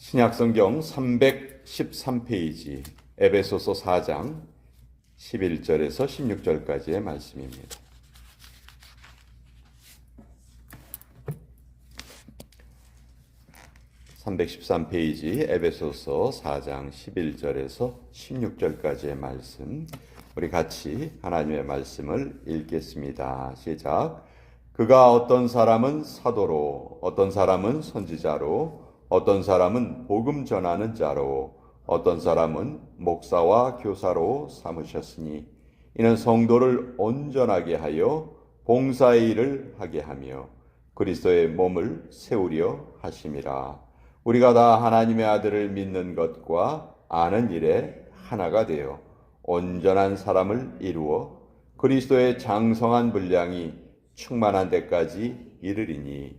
신약성경 313페이지 에베소서 4장 11절에서 16절까지의 말씀입니다. (313페이지) 에베소서 4장 11절에서 16절까지의 말씀, 우리 같이 하나님의 말씀을 읽겠습니다. 시작. 그가 어떤 사람은 사도로, 어떤 사람은 선지자로, 어떤 사람은 복음 전하는 자로, 어떤 사람은 목사와 교사로 삼으셨으니 이는 성도를 온전하게 하여 봉사의 일을 하게 하며 그리스도의 몸을 세우려 하심이라. 우리가 다 하나님의 아들을 믿는 것과 아는 일에 하나가 되어 온전한 사람을 이루어 그리스도의 장성한 분량이 충만한 데까지 이르리니,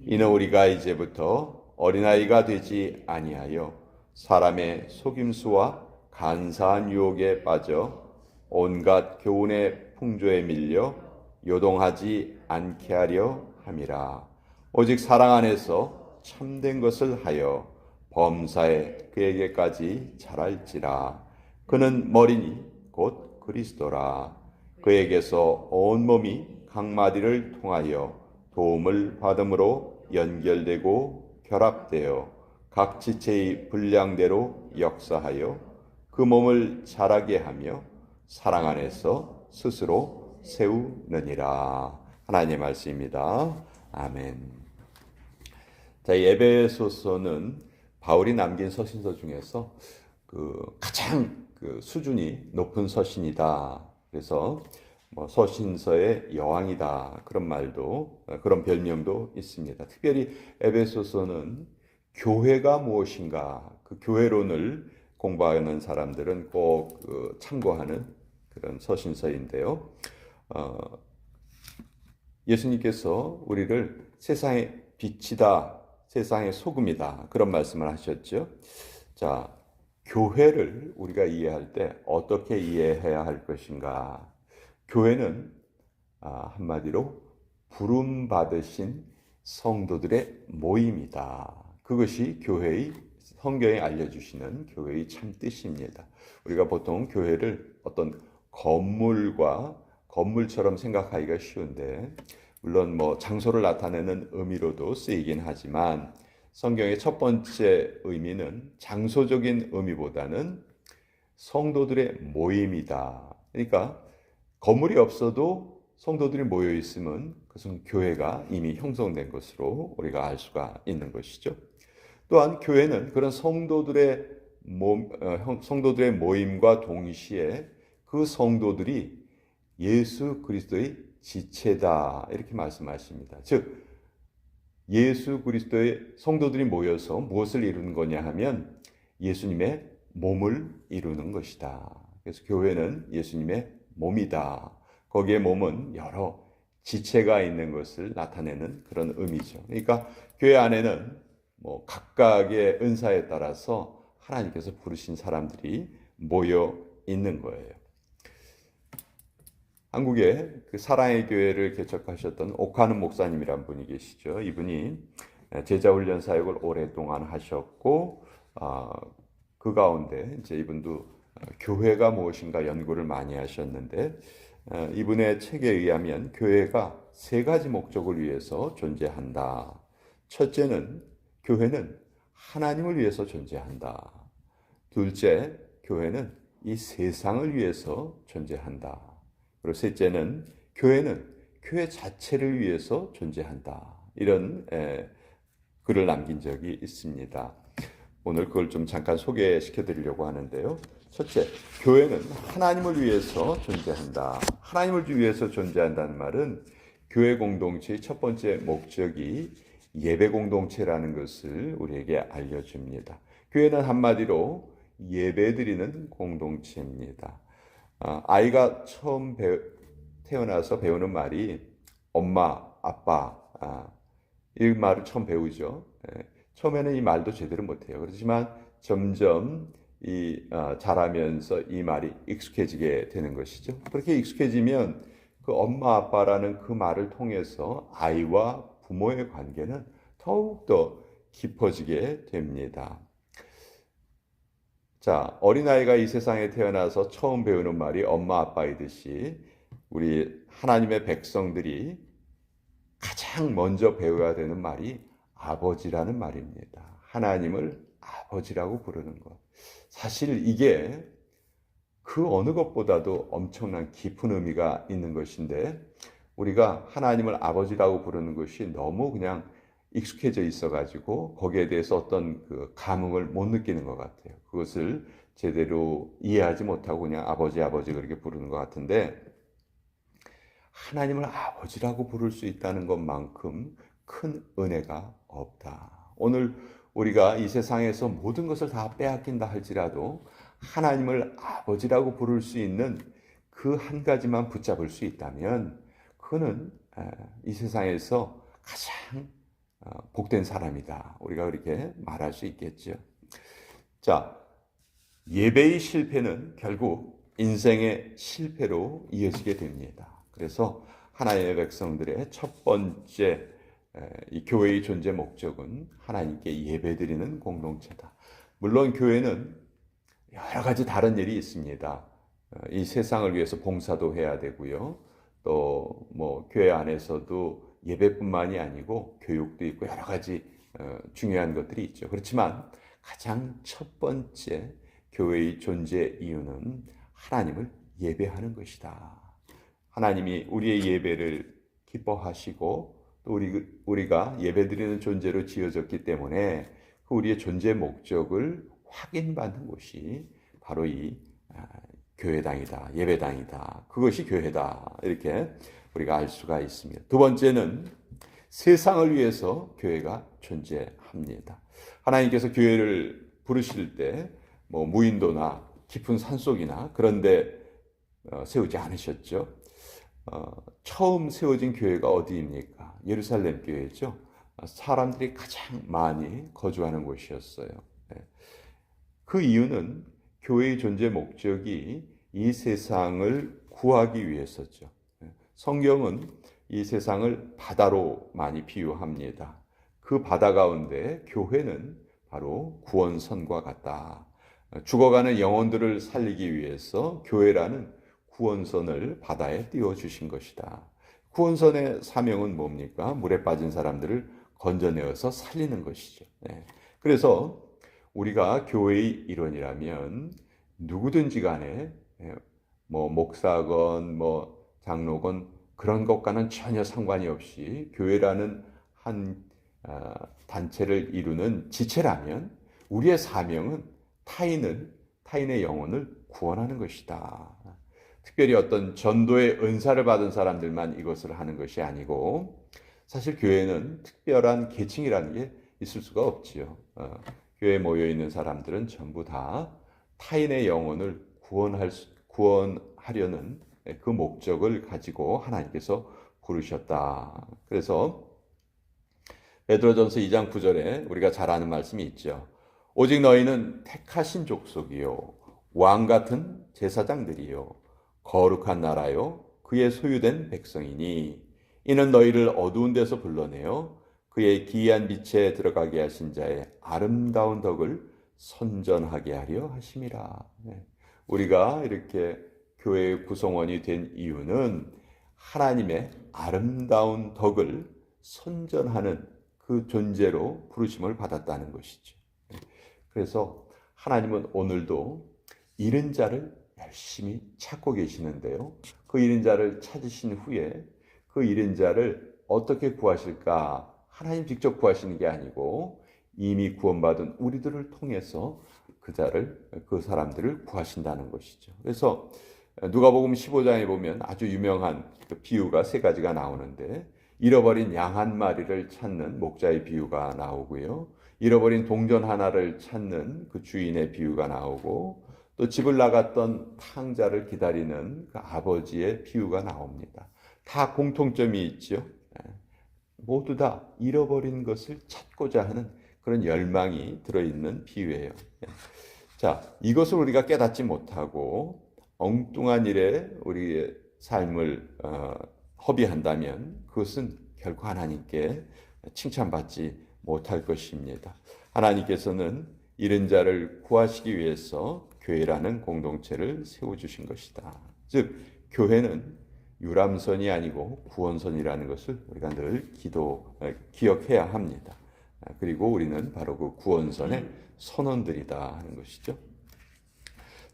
이는 우리가 이제부터 어린아이가 되지 아니하여 사람의 속임수와 간사한 유혹에 빠져 온갖 교훈의 풍조에 밀려 요동하지 않게 하려 함이라. 오직 사랑 안에서 참된 것을 하여 범사에 그에게까지 자랄지라. 그는 머리니 곧 그리스도라. 그에게서 온 몸이 각 마디를 통하여 도움을 받음으로 연결되고 결합되어 각 지체의 분량대로 역사하여 그 몸을 자라게 하며 사랑 안에서 스스로 세우느니라. 하나님의 말씀입니다. 아멘. 자, 이 에베소서는 바울이 남긴 서신서 중에서 가장 수준이 높은 서신이다. 그래서 서신서의 여왕이다, 그런 말도, 그런 별명도 있습니다. 특별히 에베소서는 교회가 무엇인가, 그 교회론을 공부하는 사람들은 꼭 참고하는 그런 서신서인데요. 예수님께서 우리를 세상의 빛이다, 세상의 소금이다, 그런 말씀을 하셨죠. 자, 교회를 우리가 이해할 때 어떻게 이해해야 할 것인가? 교회는 한마디로 부름받으신 성도들의 모임이다. 그것이 교회의, 성경에 알려주시는 교회의 참 뜻입니다. 우리가 보통 교회를 어떤 건물처럼 생각하기가 쉬운데, 물론 장소를 나타내는 의미로도 쓰이긴 하지만 성경의 첫 번째 의미는 장소적인 의미보다는 성도들의 모임이다. 그러니까 건물이 없어도 성도들이 모여 있으면 그것은 교회가 이미 형성된 것으로 우리가 알 수가 있는 것이죠. 또한 교회는 그런 성도들의 모임과 동시에 그 성도들이 예수 그리스도의 지체다, 이렇게 말씀하십니다. 즉, 예수 그리스도의 성도들이 모여서 무엇을 이루는 거냐 하면 예수님의 몸을 이루는 것이다. 그래서 교회는 예수님의 몸이다. 거기에 몸은 여러 지체가 있는 것을 나타내는 그런 의미죠. 그러니까 교회 안에는 각각의 은사에 따라서 하나님께서 부르신 사람들이 모여 있는 거예요. 한국에 사랑의 교회를 개척하셨던 옥하는 목사님이란 분이 계시죠. 이분이 제자훈련 사역을 오랫동안 하셨고, 그 가운데 이제 이분도 교회가 무엇인가 연구를 많이 하셨는데, 이분의 책에 의하면 교회가 세 가지 목적을 위해서 존재한다. 첫째는 교회는 하나님을 위해서 존재한다. 둘째, 교회는 이 세상을 위해서 존재한다. 그리고 셋째는 교회는 교회 자체를 위해서 존재한다. 이런 글을 남긴 적이 있습니다. 오늘 그걸 좀 잠깐 소개시켜 드리려고 하는데요. 첫째, 교회는 하나님을 위해서 존재한다. 하나님을 위해서 존재한다는 말은 교회 공동체의 첫 번째 목적이 예배 공동체라는 것을 우리에게 알려줍니다. 교회는 한마디로 예배드리는 공동체입니다. 아이가 처음 태어나서 배우는 말이 엄마, 아빠, 이 말을 처음 배우죠. 처음에는 이 말도 제대로 못해요. 그렇지만 점점 자라면서 이 말이 익숙해지게 되는 것이죠. 그렇게 익숙해지면 그 엄마, 아빠라는 그 말을 통해서 아이와 부모의 관계는 더욱더 깊어지게 됩니다. 자, 어린아이가 이 세상에 태어나서 처음 배우는 말이 엄마 아빠이듯이 우리 하나님의 백성들이 가장 먼저 배워야 되는 말이 아버지라는 말입니다. 하나님을 아버지라고 부르는 것. 사실 이게 그 어느 것보다도 엄청난 깊은 의미가 있는 것인데 우리가 하나님을 아버지라고 부르는 것이 너무 그냥 익숙해져 있어가지고 거기에 대해서 어떤 그 감흥을 못 느끼는 것 같아요. 그것을 제대로 이해하지 못하고 그냥 아버지 아버지 그렇게 부르는 것 같은데 하나님을 아버지라고 부를 수 있다는 것만큼 큰 은혜가 없다. 오늘 우리가 이 세상에서 모든 것을 다 빼앗긴다 할지라도 하나님을 아버지라고 부를 수 있는 그 한 가지만 붙잡을 수 있다면 그는 이 세상에서 가장 복된 사람이다. 우리가 그렇게 말할 수 있겠죠. 자, 예배의 실패는 결국 인생의 실패로 이어지게 됩니다. 그래서 하나님의 백성들의 첫 번째 이 교회의 존재 목적은 하나님께 예배드리는 공동체다. 물론 교회는 여러 가지 다른 일이 있습니다. 이 세상을 위해서 봉사도 해야 되고요. 또 뭐 교회 안에서도 예배뿐만이 아니고 교육도 있고 여러 가지 중요한 것들이 있죠. 그렇지만 가장 첫 번째 교회의 존재 이유는 하나님을 예배하는 것이다. 하나님이 우리의 예배를 기뻐하시고 또 우리가 예배드리는 존재로 지어졌기 때문에 그 우리의 존재 목적을 확인받는 곳이 바로 이 교회당이다, 예배당이다. 그것이 교회다. 이렇게 우리가 알 수가 있습니다. 두 번째는 세상을 위해서 교회가 존재합니다. 하나님께서 교회를 부르실 때 뭐 무인도나 깊은 산속이나 그런데 세우지 않으셨죠. 처음 세워진 교회가 어디입니까? 예루살렘 교회죠. 사람들이 가장 많이 거주하는 곳이었어요. 그 이유는 교회의 존재 목적이 이 세상을 구하기 위해서죠. 성경은 이 세상을 바다로 많이 비유합니다. 그 바다 가운데 교회는 바로 구원선과 같다. 죽어가는 영혼들을 살리기 위해서 교회라는 구원선을 바다에 띄워주신 것이다. 구원선의 사명은 뭡니까? 물에 빠진 사람들을 건져내어서 살리는 것이죠. 그래서 우리가 교회의 일원이라면 누구든지 간에 뭐 목사건 뭐 장로건 그런 것과는 전혀 상관이 없이 교회라는 한 단체를 이루는 지체라면 우리의 사명은 타인의 영혼을 구원하는 것이다. 특별히 어떤 전도의 은사를 받은 사람들만 이것을 하는 것이 아니고 사실 교회는 특별한 계층이라는 게 있을 수가 없지요. 교회에 모여 있는 사람들은 전부 다 타인의 영혼을 구원하려는 그 목적을 가지고 하나님께서 부르셨다. 그래서 베드로전서 2장 9절에 우리가 잘 아는 말씀이 있죠. 오직 너희는 택하신 족속이요 왕 같은 제사장들이요 거룩한 나라요 그의 소유된 백성이니 이는 너희를 어두운 데서 불러내어 그의 기이한 빛에 들어가게 하신 자의 아름다운 덕을 선전하게 하려 하심이라. 우리가 이렇게 교회의 구성원이 된 이유는 하나님의 아름다운 덕을 선전하는 그 존재로 부르심을 받았다는 것이죠. 그래서 하나님은 오늘도 잃은 자를 열심히 찾고 계시는데요. 그 잃은 자를 찾으신 후에 그 잃은 자를 어떻게 구하실까? 하나님 직접 구하시는 게 아니고 이미 구원받은 우리들을 통해서 그 사람들을 구하신다는 것이죠. 그래서 누가복음 15장에 보면 아주 유명한 그 비유가 세 가지가 나오는데 잃어버린 양 한 마리를 찾는 목자의 비유가 나오고요. 잃어버린 동전 하나를 찾는 그 주인의 비유가 나오고 또 집을 나갔던 탕자를 기다리는 그 아버지의 비유가 나옵니다. 다 공통점이 있죠. 모두 다 잃어버린 것을 찾고자 하는 그런 열망이 들어있는 비유예요. 자, 이것을 우리가 깨닫지 못하고 엉뚱한 일에 우리의 삶을 허비한다면 그것은 결코 하나님께 칭찬받지 못할 것입니다. 하나님께서는 잃은 자를 구하시기 위해서 교회라는 공동체를 세워주신 것이다. 즉 교회는 유람선이 아니고 구원선이라는 것을 우리가 늘 기억해야 합니다. 그리고 우리는 바로 그 구원선의 선원들이다 하는 것이죠.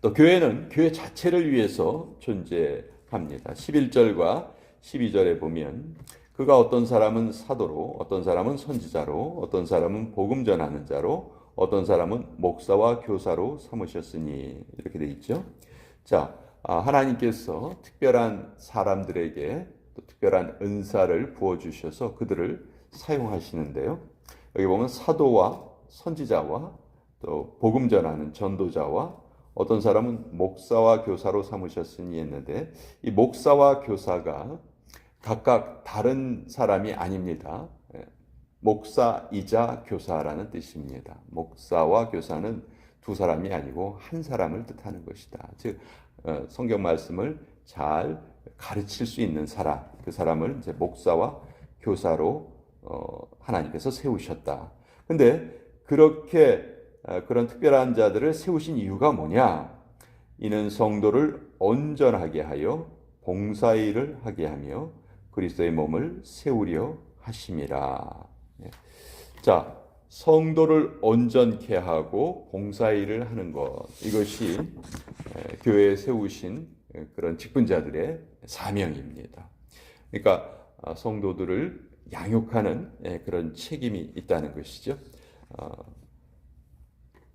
또 교회는 교회 자체를 위해서 존재합니다. 11절과 12절에 보면 그가 어떤 사람은 사도로, 어떤 사람은 선지자로, 어떤 사람은 복음 전하는 자로, 어떤 사람은 목사와 교사로 삼으셨으니 이렇게 돼 있죠. 자, 하나님께서 특별한 사람들에게 또 특별한 은사를 부어주셔서 그들을 사용하시는데요. 여기 보면 사도와 선지자와 또 복음 전하는 전도자와 어떤 사람은 목사와 교사로 삼으셨으니 했는데 이 목사와 교사가 각각 다른 사람이 아닙니다. 목사이자 교사라는 뜻입니다. 목사와 교사는 두 사람이 아니고 한 사람을 뜻하는 것이다. 즉 성경 말씀을 잘 가르칠 수 있는 사람, 그 사람을 이제 목사와 교사로 하나님께서 세우셨다. 근데 그렇게 그런 특별한 자들을 세우신 이유가 뭐냐? 이는 성도를 온전하게 하여 봉사일을 하게 하며 그리스도의 몸을 세우려 하심이라. 자, 성도를 온전케 하고 봉사일을 하는 것, 이것이 교회에 세우신 그런 직분자들의 사명입니다. 그러니까 성도들을 양육하는 그런 책임이 있다는 것이죠.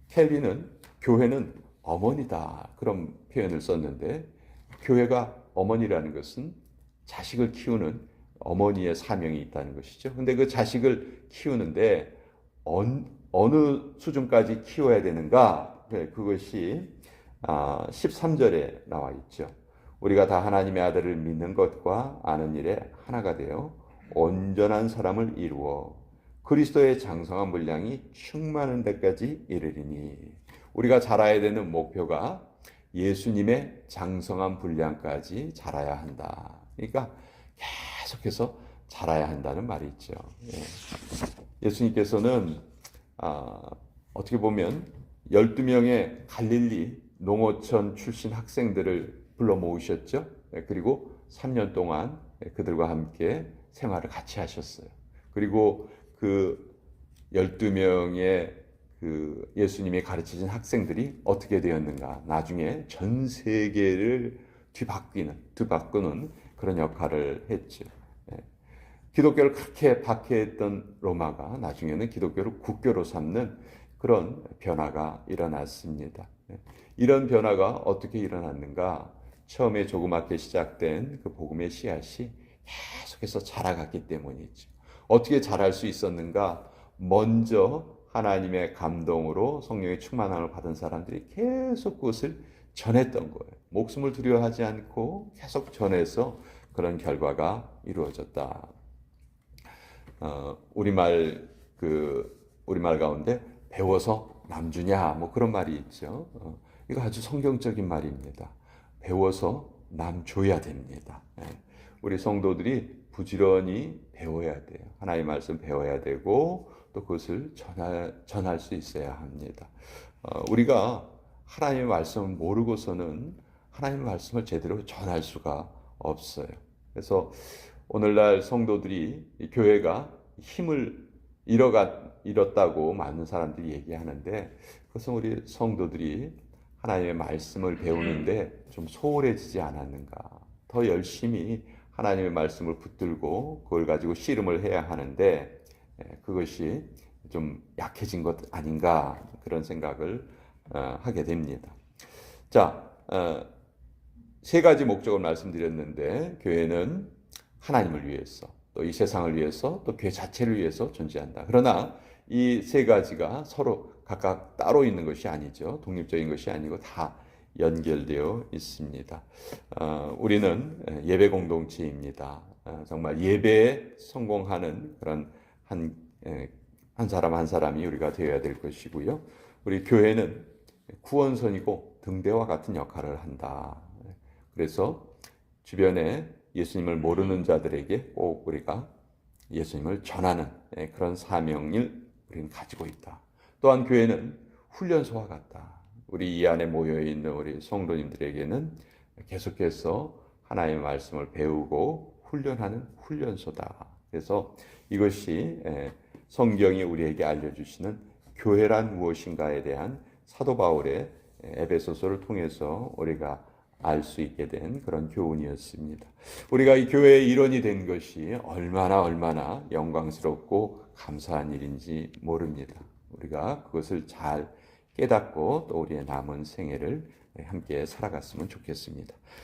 켈빈은 교회는 어머니다 그런 표현을 썼는데 교회가 어머니라는 것은 자식을 키우는 어머니의 사명이 있다는 것이죠. 근데 그 자식을 키우는데 어느 수준까지 키워야 되는가? 그것이 13절에 나와 있죠. 우리가 다 하나님의 아들을 믿는 것과 아는 일에 하나가 되어 온전한 사람을 이루어 그리스도의 장성한 분량이 충만한 데까지 이르리니. 우리가 자라야 되는 목표가 예수님의 장성한 분량까지 자라야 한다. 그러니까 계속해서 자라야 한다는 말이 있죠. 예수님께서는 어떻게 보면 12명의 갈릴리 농어촌 출신 학생들을 불러 모으셨죠. 그리고 3년 동안 그들과 함께 생활을 같이 하셨어요. 그리고 그 12명의 그 예수님이 가르치신 학생들이 어떻게 되었는가? 나중에 전 세계를 뒤바꾸는 그런 역할을 했죠. 기독교를 그렇게 박해했던 로마가 나중에는 기독교를 국교로 삼는 그런 변화가 일어났습니다. 이런 변화가 어떻게 일어났는가? 처음에 조그맣게 시작된 그 복음의 씨앗이 계속해서 자라갔기 때문이죠. 어떻게 자랄 수 있었는가? 먼저 하나님의 감동으로 성령의 충만함을 받은 사람들이 계속 그것을 전했던 거예요. 목숨을 두려워하지 않고 계속 전해서 그런 결과가 이루어졌다. 우리말 가운데 배워서 남주냐 뭐 그런 말이 있죠. 이거 아주 성경적인 말입니다. 배워서 남줘야 됩니다. 우리 성도들이 부지런히 배워야 돼요. 하나님의 말씀 배워야 되고 또 그것을 전할 수 있어야 합니다. 우리가 하나님의 말씀을 모르고서는 하나님의 말씀을 제대로 전할 수가 없어요. 그래서 오늘날 성도들이 교회가 힘을 잃었다고 많은 사람들이 얘기하는데 그것은 우리 성도들이 하나님의 말씀을 배우는데 좀 소홀해지지 않았는가. 더 열심히 하나님의 말씀을 붙들고 그걸 가지고 씨름을 해야 하는데 그것이 좀 약해진 것 아닌가 그런 생각을 하게 됩니다. 자, 세 가지 목적을 말씀드렸는데 교회는 하나님을 위해서 또 이 세상을 위해서 또 교회 자체를 위해서 존재한다. 그러나 이 세 가지가 서로 각각 따로 있는 것이 아니죠. 독립적인 것이 아니고 다 연결되어 있습니다. 우리는 예배 공동체입니다. 정말 예배에 성공하는 그런 한 사람 한 사람이 우리가 되어야 될 것이고요. 우리 교회는 구원선이고 등대와 같은 역할을 한다. 그래서 주변에 예수님을 모르는 자들에게 꼭 우리가 예수님을 전하는 그런 사명을 우리는 가지고 있다. 또한 교회는 훈련소와 같다. 우리 이 안에 모여 있는 우리 성도님들에게는 계속해서 하나님의 말씀을 배우고 훈련하는 훈련소다. 그래서 이것이 성경이 우리에게 알려주시는 교회란 무엇인가에 대한 사도 바울의 에베소서를 통해서 우리가 알 수 있게 된 그런 교훈이었습니다. 우리가 이 교회의 일원이 된 것이 얼마나 영광스럽고 감사한 일인지 모릅니다. 우리가 그것을 잘 깨닫고 또 우리의 남은 생애를 함께 살아갔으면 좋겠습니다.